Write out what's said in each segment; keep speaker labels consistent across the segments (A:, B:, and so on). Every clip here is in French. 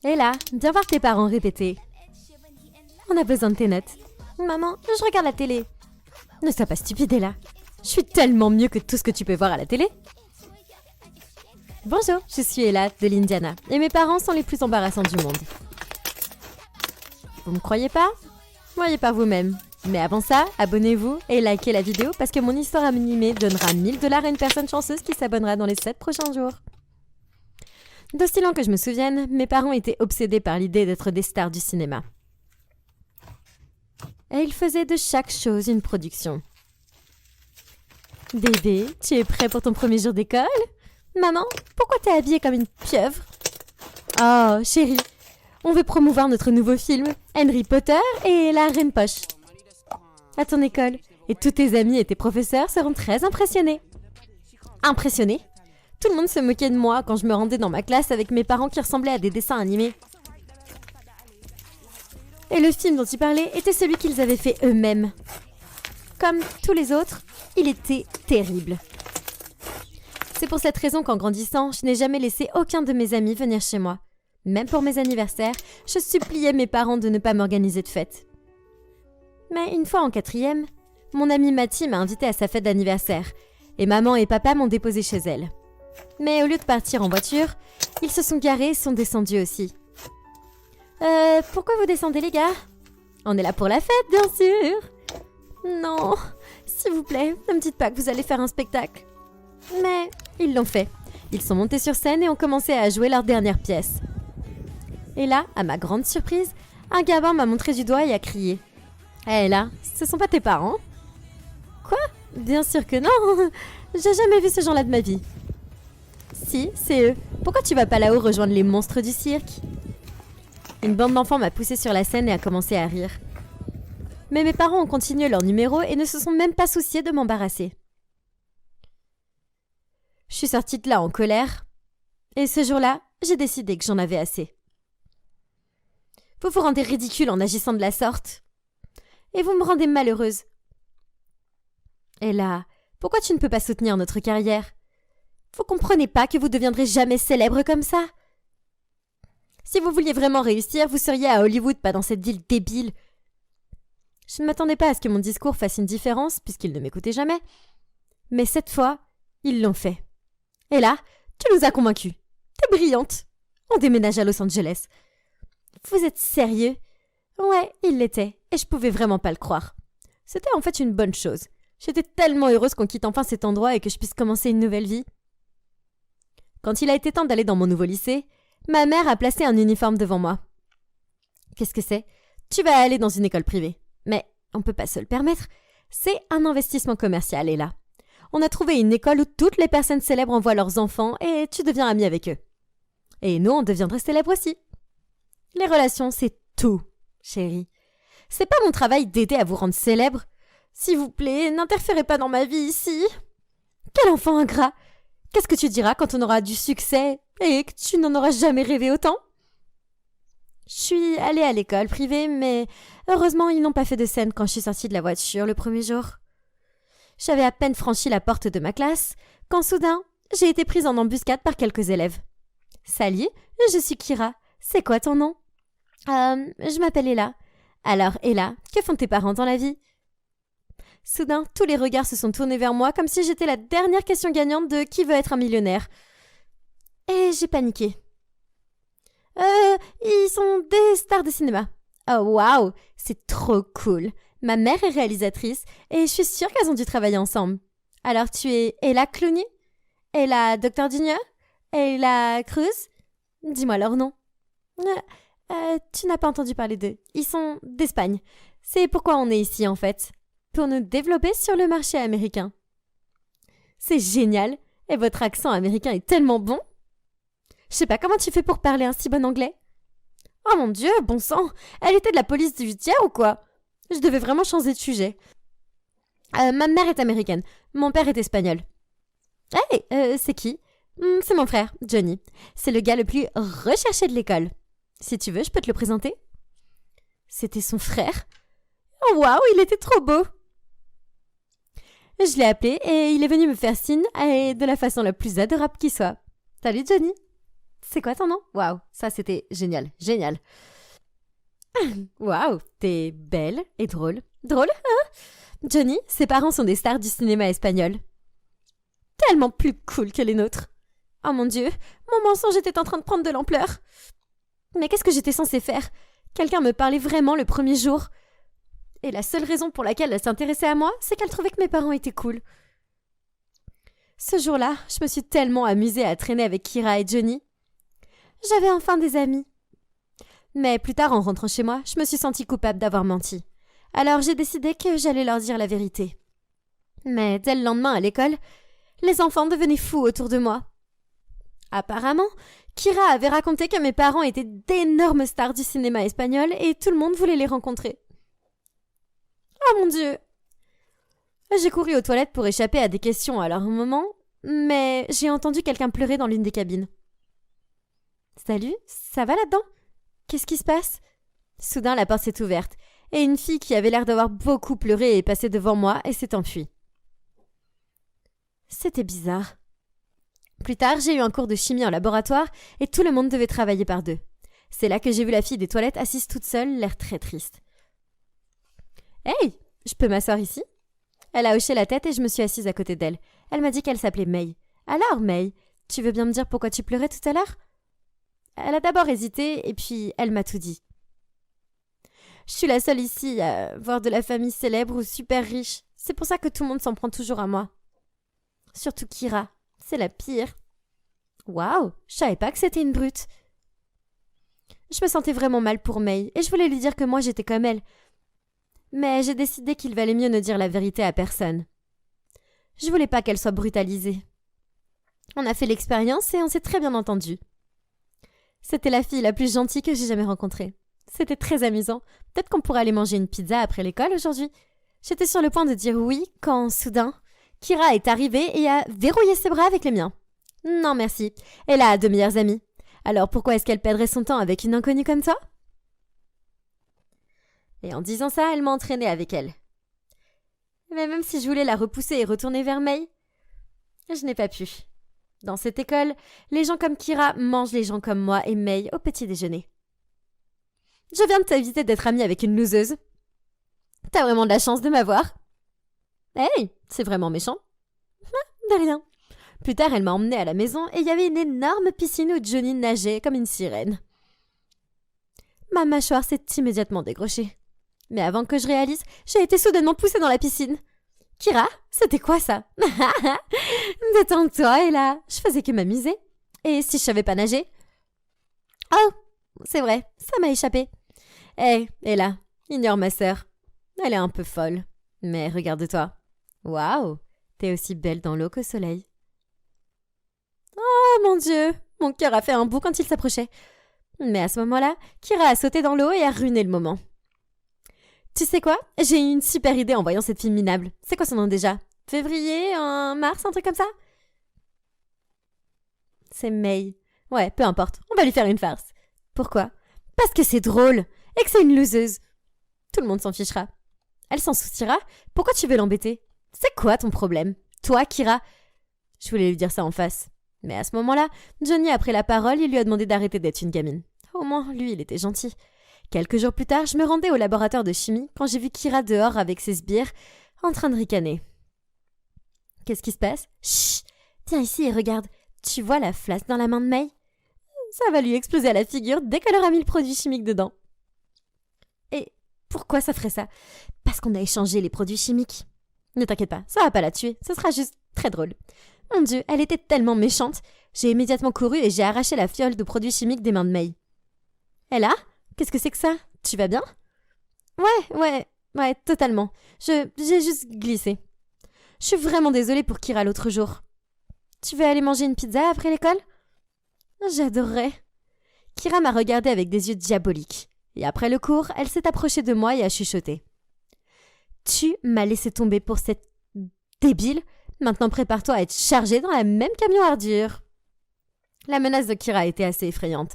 A: Et là, viens voir tes parents répéter. On a besoin de tes notes. Maman, je regarde la télé. Ne sois pas stupide, Ella. Je suis tellement mieux que tout ce que tu peux voir à la télé. Bonjour, je suis Ella de l'Indiana et mes parents sont les plus embarrassants du monde. Vous me croyez pas? Voyez par vous-même. Mais avant ça, abonnez-vous et likez la vidéo parce que mon histoire animée donnera 1 000 $ à une personne chanceuse qui s'abonnera dans les 7 prochains jours. D'aussi long que je me souvienne, mes parents étaient obsédés par l'idée d'être des stars du cinéma. Et ils faisaient de chaque chose une production. Bébé, tu es prêt pour ton premier jour d'école? Maman, pourquoi t'es habillée comme une pieuvre? Oh, chérie, on veut promouvoir notre nouveau film, Harry Potter et la Reine Poche. À ton école, et tous tes amis et tes professeurs seront très impressionnés. Impressionnés? Tout le monde se moquait de moi quand je me rendais dans ma classe avec mes parents qui ressemblaient à des dessins animés. Et le film dont ils parlaient était celui qu'ils avaient fait eux-mêmes. Comme tous les autres, il était terrible. C'est pour cette raison qu'en grandissant, je n'ai jamais laissé aucun de mes amis venir chez moi. Même pour mes anniversaires, je suppliais mes parents de ne pas m'organiser de fête. Mais une fois en 4e, mon amie Mathie m'a invitée à sa fête d'anniversaire et maman et papa m'ont déposée chez elle. Mais au lieu de partir en voiture, ils se sont garés et sont descendus aussi. Pourquoi vous descendez les gars? On est là pour la fête, bien sûr. Non, s'il vous plaît, ne me dites pas que vous allez faire un spectacle. Mais ils l'ont fait. Ils sont montés sur scène et ont commencé à jouer leur dernière pièce. Et là, à ma grande surprise, un gamin m'a montré du doigt et a crié. « Hé là, ce sont pas tes parents ?» Quoi? Bien sûr que non. J'ai jamais vu ce genre-là de ma vie. Si, c'est eux. Pourquoi tu vas pas là-haut rejoindre les monstres du cirque? Une bande d'enfants m'a poussée sur la scène et a commencé à rire. Mais mes parents ont continué leur numéro et ne se sont même pas souciés de m'embarrasser. Je suis sortie de là en colère. Et ce jour-là, j'ai décidé que j'en avais assez. Vous vous rendez ridicule en agissant de la sorte. Et vous me rendez malheureuse. Et là, pourquoi tu ne peux pas soutenir notre carrière? Vous comprenez pas que vous deviendrez jamais célèbre comme ça? Si vous vouliez vraiment réussir, vous seriez à Hollywood, pas dans cette ville débile. Je ne m'attendais pas à ce que mon discours fasse une différence, puisqu'ils ne m'écoutaient jamais. Mais cette fois, ils l'ont fait. Et là, tu nous as convaincus. T'es brillante. On déménage à Los Angeles. Vous êtes sérieux? Ouais, il l'était, et je pouvais vraiment pas le croire. C'était en fait une bonne chose. J'étais tellement heureuse qu'on quitte enfin cet endroit et que je puisse commencer une nouvelle vie. Quand il a été temps d'aller dans mon nouveau lycée, ma mère a placé un uniforme devant moi. Qu'est-ce que c'est? Tu vas aller dans une école privée. Mais on peut pas se le permettre. C'est un investissement commercial, et là. On a trouvé une école où toutes les personnes célèbres envoient leurs enfants et tu deviens ami avec eux. Et nous, on deviendrait célèbres aussi. Les relations, c'est tout, chérie. C'est pas mon travail d'aider à vous rendre célèbre. S'il vous plaît, n'interférez pas dans ma vie ici. Quel enfant ingrat! Qu'est-ce que tu diras quand on aura du succès et que tu n'en auras jamais rêvé autant? Je suis allée à l'école privée, mais heureusement, ils n'ont pas fait de scène quand je suis sortie de la voiture le premier jour. J'avais à peine franchi la porte de ma classe quand soudain, j'ai été prise en embuscade par quelques élèves. « Salut, je suis Kira. C'est quoi ton nom? »« Je m'appelle Ella. »« Alors, Ella, que font tes parents dans la vie ?» Soudain, tous les regards se sont tournés vers moi comme si j'étais la dernière question gagnante de « Qui veut être un millionnaire ?» Et j'ai paniqué. Ils sont des stars de cinéma. Oh waouh, c'est trop cool. Ma mère est réalisatrice et je suis sûre qu'elles ont dû travailler ensemble. Alors tu es Ella Clooney? Ella Dr. Junior? Ella Cruz? Dis-moi leur nom. Tu n'as pas entendu parler d'eux. Ils sont d'Espagne. C'est pourquoi on est ici en fait. Pour nous développer sur le marché américain. C'est génial. Et votre accent américain est tellement bon. Je sais pas comment tu fais pour parler un si bon anglais. Oh mon Dieu, bon sang. Elle était de la police du 8e ou quoi? Je devais vraiment changer de sujet. Ma mère est américaine. Mon père est espagnol. Hey, c'est qui? C'est mon frère, Johnny. C'est le gars le plus recherché de l'école. Si tu veux, je peux te le présenter. C'était son frère? Oh waouh, il était trop beau. Je l'ai appelé et il est venu me faire signe et de la façon la plus adorable qui soit. Salut Johnny. C'est quoi ton nom? Waouh, ça c'était génial, génial. Waouh, t'es belle et drôle. Drôle, hein? Johnny, ses parents sont des stars du cinéma espagnol. Tellement plus cool que les nôtres. Oh mon Dieu, mon mensonge était en train de prendre de l'ampleur. Mais qu'est-ce que j'étais censée faire? Quelqu'un me parlait vraiment le premier jour. Et la seule raison pour laquelle elle s'intéressait à moi, c'est qu'elle trouvait que mes parents étaient cool. Ce jour-là, je me suis tellement amusée à traîner avec Kira et Johnny. J'avais enfin des amis. Mais plus tard, en rentrant chez moi, je me suis sentie coupable d'avoir menti. Alors j'ai décidé que j'allais leur dire la vérité. Mais dès le lendemain à l'école, les enfants devenaient fous autour de moi. Apparemment, Kira avait raconté que mes parents étaient d'énormes stars du cinéma espagnol et tout le monde voulait les rencontrer. Oh mon Dieu! J'ai couru aux toilettes pour échapper à des questions à leur moment, mais j'ai entendu quelqu'un pleurer dans l'une des cabines. Salut, ça va là-dedans? Qu'est-ce qui se passe? Soudain, la porte s'est ouverte, et une fille qui avait l'air d'avoir beaucoup pleuré est passée devant moi et s'est enfuie. C'était bizarre. Plus tard, j'ai eu un cours de chimie en laboratoire et tout le monde devait travailler par deux. C'est là que j'ai vu la fille des toilettes assise toute seule, l'air très triste. « Hey, je peux m'asseoir ici ?» Elle a hoché la tête et je me suis assise à côté d'elle. Elle m'a dit qu'elle s'appelait May. « Alors, May, tu veux bien me dire pourquoi tu pleurais tout à l'heure ?» Elle a d'abord hésité et puis elle m'a tout dit. « Je suis la seule ici à voir de la famille célèbre ou super riche. C'est pour ça que tout le monde s'en prend toujours à moi. Surtout Kira. C'est la pire. » Waouh, je savais pas que c'était une brute. Je me sentais vraiment mal pour May et je voulais lui dire que moi j'étais comme elle. Mais j'ai décidé qu'il valait mieux ne dire la vérité à personne. Je voulais pas qu'elle soit brutalisée. On a fait l'expérience et on s'est très bien entendu. C'était la fille la plus gentille que j'ai jamais rencontrée. C'était très amusant. Peut-être qu'on pourrait aller manger une pizza après l'école aujourd'hui. J'étais sur le point de dire oui quand, soudain, Kira est arrivée et a verrouillé ses bras avec les miens. Non merci, elle a deux meilleures amies. Alors pourquoi est-ce qu'elle perdrait son temps avec une inconnue comme toi? Et en disant ça, elle m'a entraînée avec elle. Mais même si je voulais la repousser et retourner vers May, je n'ai pas pu. Dans cette école, les gens comme Kira mangent les gens comme moi et May au petit déjeuner. Je viens de t'inviter d'être amie avec une loseuse. T'as vraiment de la chance de m'avoir. Hey, c'est vraiment méchant. De rien. Plus tard, elle m'a emmenée à la maison et il y avait une énorme piscine où Johnny nageait comme une sirène. Ma mâchoire s'est immédiatement décrochée. Mais avant que je réalise, j'ai été soudainement poussée dans la piscine. Kira, c'était quoi ça? Détends-toi, Ella, je faisais que m'amuser. Et si je savais pas nager? Oh, c'est vrai, ça m'a échappé. Hé, Ella, ignore ma sœur. Elle est un peu folle. Mais regarde-toi. Waouh, t'es aussi belle dans l'eau qu'au soleil. Oh mon Dieu, mon cœur a fait un bond quand il s'approchait. Mais à ce moment-là, Kira a sauté dans l'eau et a ruiné le moment. Tu sais quoi? J'ai eu une super idée en voyant cette fille minable. C'est quoi son nom déjà? Février, mars, un truc comme ça? C'est May. Ouais, peu importe, on va lui faire une farce. Pourquoi? Parce que c'est drôle et que c'est une loseuse. Tout le monde s'en fichera. Elle s'en souciera. Pourquoi tu veux l'embêter? C'est quoi ton problème? Toi, Kira? Je voulais lui dire ça en face. Mais à ce moment-là, Johnny a pris la parole et lui a demandé d'arrêter d'être une gamine. Au moins, lui, il était gentil. Quelques jours plus tard, je me rendais au laboratoire de chimie quand j'ai vu Kira dehors avec ses sbires en train de ricaner. Qu'est-ce qui se passe? Chut! Viens ici et regarde. Tu vois la flasque dans la main de May? Ça va lui exploser à la figure dès qu'elle aura mis le produit chimique dedans. Et pourquoi ça ferait ça? Parce qu'on a échangé les produits chimiques. Ne t'inquiète pas, ça va pas la tuer, ce sera juste très drôle. Mon Dieu, elle était tellement méchante. J'ai immédiatement couru et j'ai arraché la fiole de produits chimiques des mains de May. Ella? Qu'est-ce que c'est que ça? Tu vas bien? Ouais, totalement. J'ai juste glissé. Je suis vraiment désolée pour Kira l'autre jour. Tu veux aller manger une pizza après l'école? J'adorerais. Kira m'a regardée avec des yeux diaboliques. Et après le cours, elle s'est approchée de moi et a chuchoté. Tu m'as laissé tomber pour cette débile? Maintenant prépare-toi à être chargée dans la même camion ardure. La menace de Kira était assez effrayante.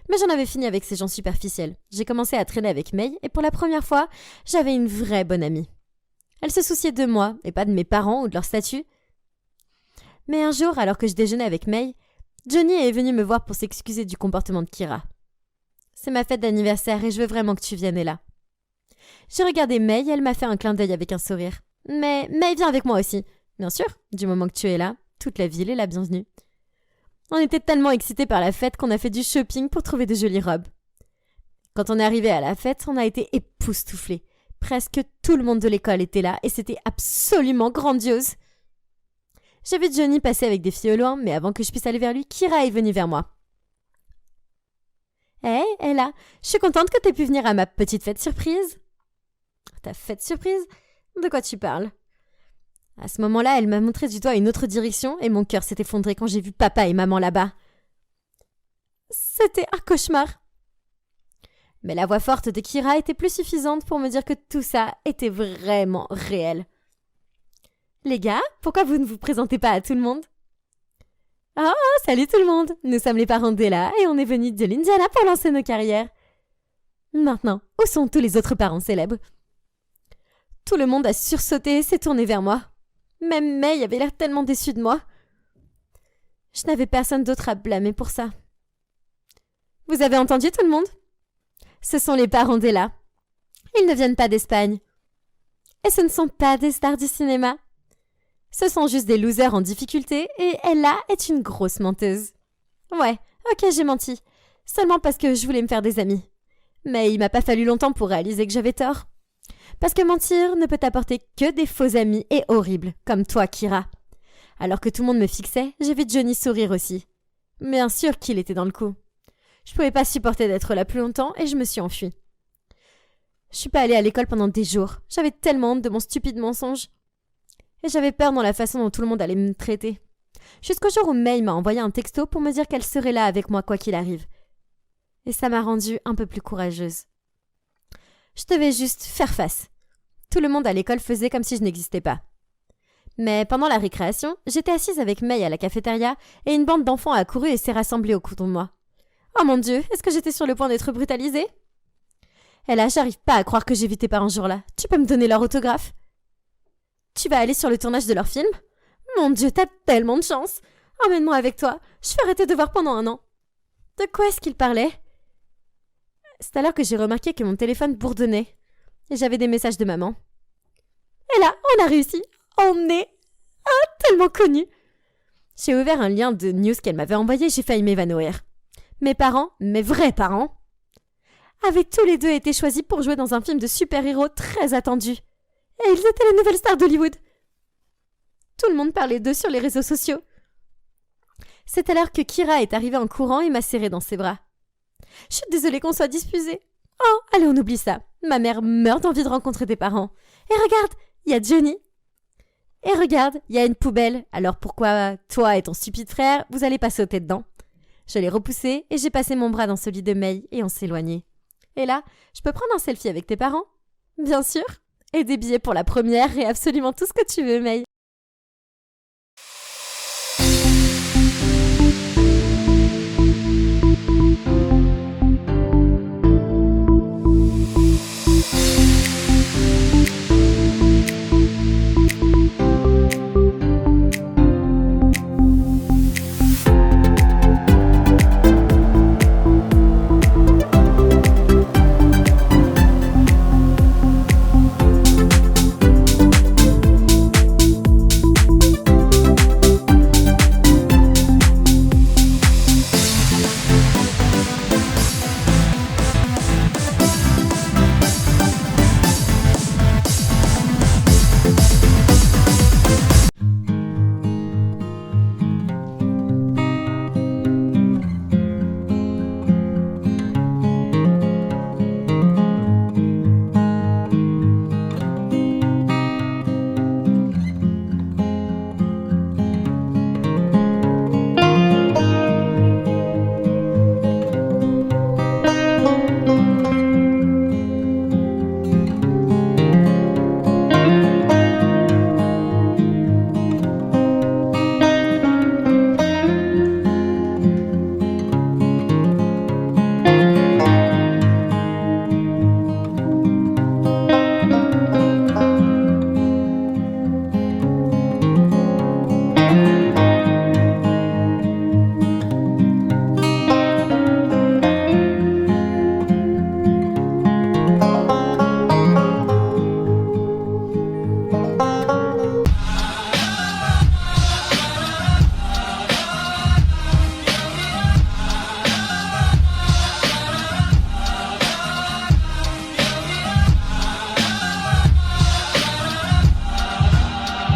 A: Mais j'en avais fini avec ces gens superficiels. J'ai commencé à traîner avec May et pour la première fois, j'avais une vraie bonne amie. Elle se souciait de moi et pas de mes parents ou de leur statut. Mais un jour, alors que je déjeunais avec May, Johnny est venu me voir pour s'excuser du comportement de Kira. C'est ma fête d'anniversaire et je veux vraiment que tu viennes, Ella. J'ai regardé May et elle m'a fait un clin d'œil avec un sourire. Mais May, viens avec moi aussi. Bien sûr, du moment que tu es là, toute la ville est la bienvenue. On était tellement excités par la fête qu'on a fait du shopping pour trouver de jolies robes. Quand on est arrivé à la fête, on a été époustouflés. Presque tout le monde de l'école était là et c'était absolument grandiose. J'ai vu Johnny passer avec des filles au loin, mais avant que je puisse aller vers lui, Kira est venue vers moi. « Hey, Ella, je suis contente que t'aies pu venir à ma petite fête surprise. » « Ta fête surprise ? De quoi tu parles ?» À ce moment-là, elle m'a montré du doigt une autre direction et mon cœur s'est effondré quand j'ai vu papa et maman là-bas. C'était un cauchemar. Mais la voix forte de Kira était plus suffisante pour me dire que tout ça était vraiment réel. « Les gars, pourquoi vous ne vous présentez pas à tout le monde ?»« Oh, salut tout le monde. Nous sommes les parents d'Ella et on est venus de l'Indiana pour lancer nos carrières. Maintenant, où sont tous les autres parents célèbres ?» Tout le monde a sursauté et s'est tourné vers moi. Même May avait l'air tellement déçue de moi. Je n'avais personne d'autre à blâmer pour ça. Vous avez entendu tout le monde ? Ce sont les parents d'Ella. Ils ne viennent pas d'Espagne. Et ce ne sont pas des stars du cinéma. Ce sont juste des losers en difficulté et Ella est une grosse menteuse. Ouais, ok, j'ai menti. Seulement parce que je voulais me faire des amis. Mais il m'a pas fallu longtemps pour réaliser que j'avais tort. Parce que mentir ne peut apporter que des faux amis et horribles, comme toi, Kira. Alors que tout le monde me fixait, j'ai vu Johnny sourire aussi. Bien sûr qu'il était dans le coup. Je pouvais pas supporter d'être là plus longtemps et je me suis enfuie. Je suis pas allée à l'école pendant des jours. J'avais tellement honte de mon stupide mensonge. Et j'avais peur dans la façon dont tout le monde allait me traiter. Jusqu'au jour où May m'a envoyé un texto pour me dire qu'elle serait là avec moi quoi qu'il arrive. Et ça m'a rendue un peu plus courageuse. Je devais juste faire face. Tout le monde à l'école faisait comme si je n'existais pas. Mais pendant la récréation, j'étais assise avec May à la cafétéria et une bande d'enfants a accouru et s'est rassemblée autour de moi. Oh mon Dieu, est-ce que j'étais sur le point d'être brutalisée ? Ella, j'arrive pas à croire que j'ai vu tes parents ce jour-là. Tu peux me donner leur autographe ? Tu vas aller sur le tournage de leur film ? Mon Dieu, t'as tellement de chance ! Emmène-moi avec toi, je ferai tes devoirs pendant 1 an. De quoi est-ce qu'il parlait ? C'est alors que j'ai remarqué que mon téléphone bourdonnait. Et j'avais des messages de maman. Et là, on a réussi. On est tellement connus. J'ai ouvert un lien de news qu'elle m'avait envoyé, j'ai failli m'évanouir. Mes parents, mes vrais parents, avaient tous les deux été choisis pour jouer dans un film de super-héros très attendu. Et ils étaient les nouvelles stars d'Hollywood. Tout le monde parlait d'eux sur les réseaux sociaux. C'est alors que Kira est arrivée en courant et m'a serrée dans ses bras. Je suis désolée qu'on soit disputés. Oh, allez, on oublie ça. Ma mère meurt d'envie de rencontrer tes parents. Et regarde, il y a Johnny. Et regarde, il y a une poubelle. Alors pourquoi toi et ton stupide frère, vous allez pas sauter dedans ? Je l'ai repoussé et j'ai passé mon bras dans celui de May et on s'est éloigné. Et là, je peux prendre un selfie avec tes parents ? Bien sûr. Et des billets pour la première et absolument tout ce que tu veux, May.